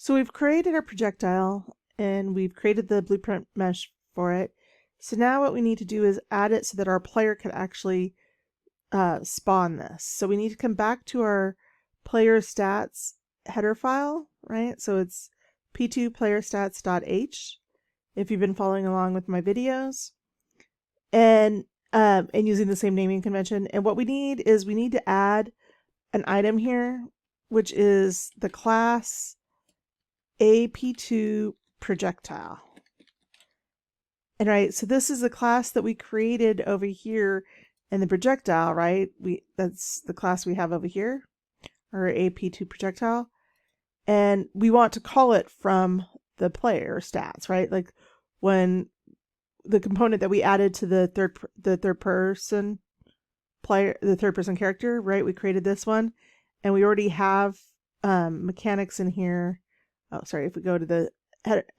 So we've created our projectile and we've created the blueprint mesh for it. So now what we need to do is add it so that our player could actually spawn this. So we need to come back to our PlayerStats header file, right? So it's p2 playerstats.h if you've been following along with my videos, and using the same naming convention. And what we need is we need to add an item here, which is the class AP2 Projectile. And right, so this is the class that we created over here in the projectile, right? That's the class we have over here, our AP2 Projectile. And we want to call it from the player stats, right? Like when the component that we added to the third person player, the third person character, right? We created this one, and we already have mechanics in here. Oh, sorry. If we go to the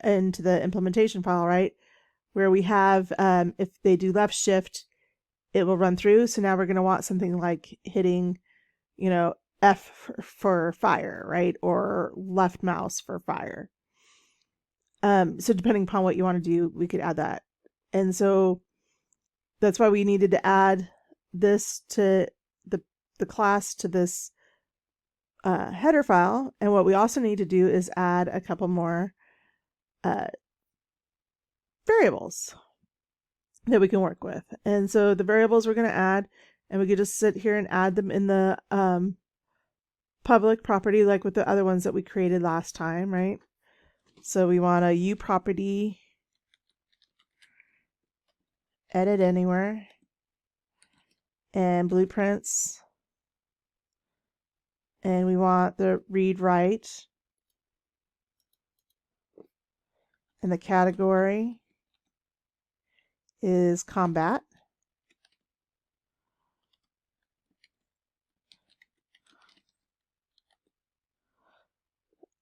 into the implementation file, right, where we have if they do left shift, it will run through. So now we're going to want something like hitting, F for fire, right, or left mouse for fire. So depending upon what you want to do, we could add that. And so that's why we needed to add this to the class to this header file. And what we also need to do is add a couple more variables that we can work with. And so the variables we're going to add, and we could just sit here and add them in the public property like with the other ones that we created last time, right? So we want a U property, edit anywhere, and blueprints. And we want the read write, and the category is combat.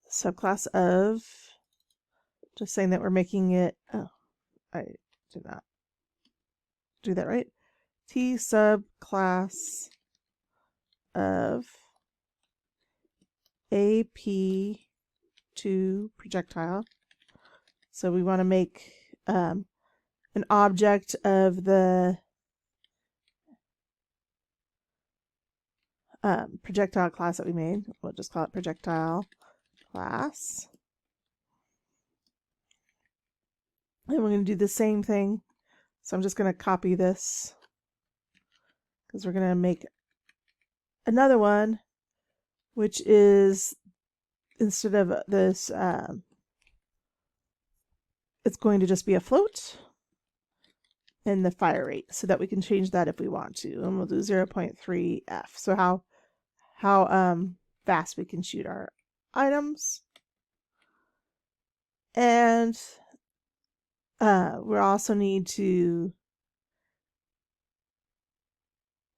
Subclass of, just saying that we're making it, oh, I did not do that right. T subclass of AP2 projectile. So we want to make an object of the projectile class that we made. We'll just call it projectile class. And we're going to do the same thing. So I'm just going to copy this because we're going to make another one, which is, instead of this, it's going to just be a float and the fire rate, so that we can change that if we want to. And we'll do 0.3 F. So how fast we can shoot our items. And we also need to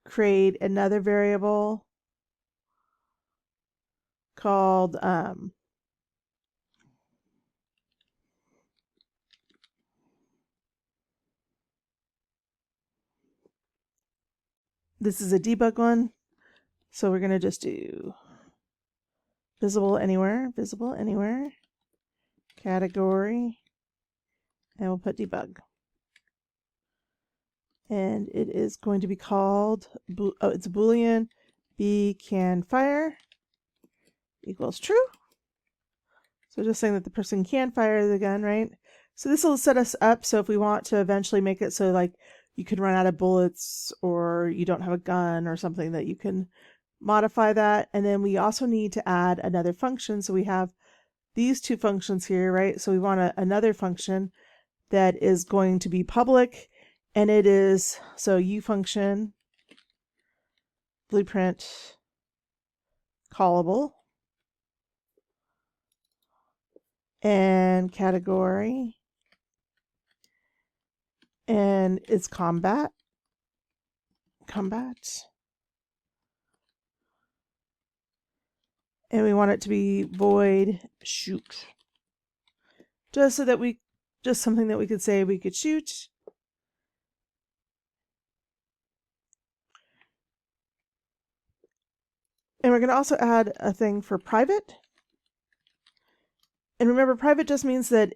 create another variable called this is a debug one, so we're going to just do visible anywhere, category, and we'll put debug. And it is going to be called, it's a Boolean, B can fire equals true. So just saying that the person can fire the gun, right? So this will set us up so if we want to eventually make it so like you can run out of bullets or you don't have a gun or something, that you can modify that. And then we also need to add another function. So we have these two functions here, right? So we want another function that is going to be public, and it is, so U function, blueprint, callable, and category, and it's combat, and we want it to be void shoot, just so that just something that we could say we could shoot. And we're going to also add a thing for private. And remember, private just means that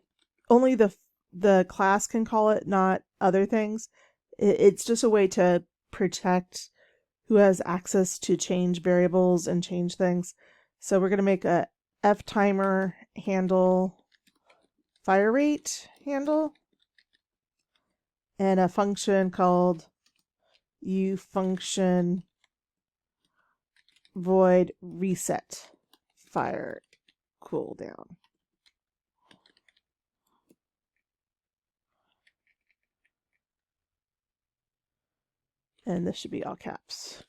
only the class can call it, not other things. It's just a way to protect who has access to change variables and change things. So we're going to make a f timer handle fire rate handle and a function called uFunction void reset fire cooldown. And this should be all caps.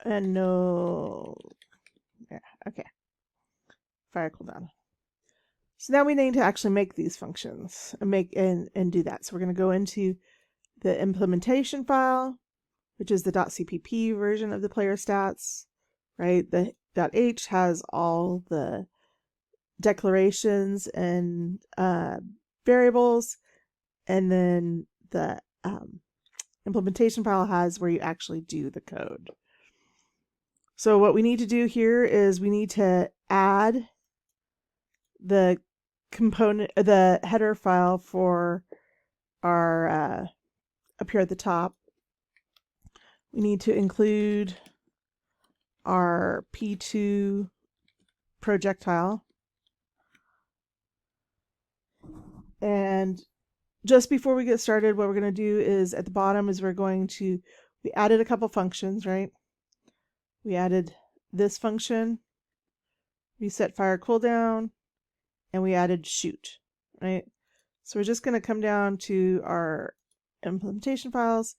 And no, yeah, okay. Fire cooldown. So now we need to actually make these functions and do that. So we're going to go into the implementation file, which is the .cpp version of the PlayerStats, right? The .h has all the declarations and variables, and then the implementation file has where you actually do the code. So what we need to do here is we need to add the component, the header file for our up here at the top. We need to include our P2 projectile. And just before we get started, what we're going to do is at the bottom is we added a couple functions, right? We added this function, reset fire cooldown, and we added shoot, right? So we're just going to come down to our implementation files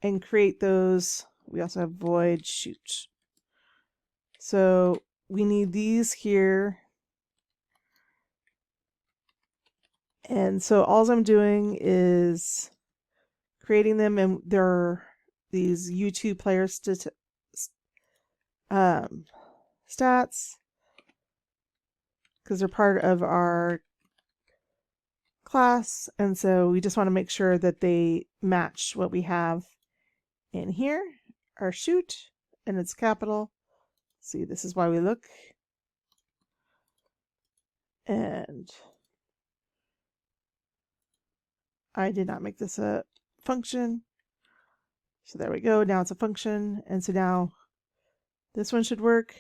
and create those. We also have void shoot. So we need these here. And so all I'm doing is creating them, and there are these U2 player stats, because they're part of our class, and so we just want to make sure that they match what we have in here, our shoot, and it's capital. See, this is why we look. And I did not make this a function. So there we go. Now it's a function. And so now this one should work.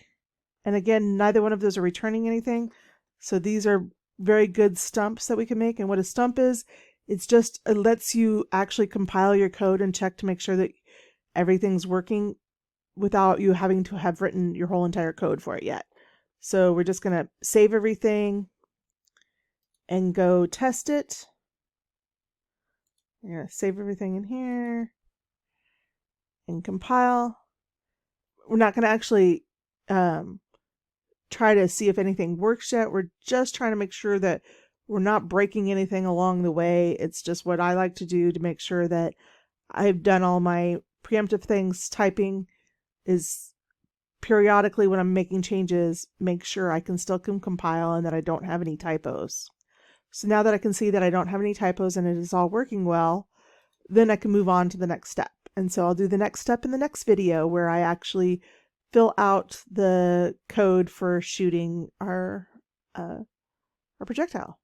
And again, neither one of those are returning anything. So these are very good stumps that we can make. And what a stump is, it lets you actually compile your code and check to make sure that everything's working without you having to have written your whole entire code for it yet. So we're just going to save everything and go test it. We're going to save everything in here and compile. We're not going to actually try to see if anything works yet. We're just trying to make sure that we're not breaking anything along the way. It's just what I like to do to make sure that I've done all my preemptive things. Typing is periodically when I'm making changes, make sure I can still compile and that I don't have any typos. So now that I can see that I don't have any typos and it is all working well, then I can move on to the next step. And so I'll do the next step in the next video where I actually fill out the code for shooting our projectile.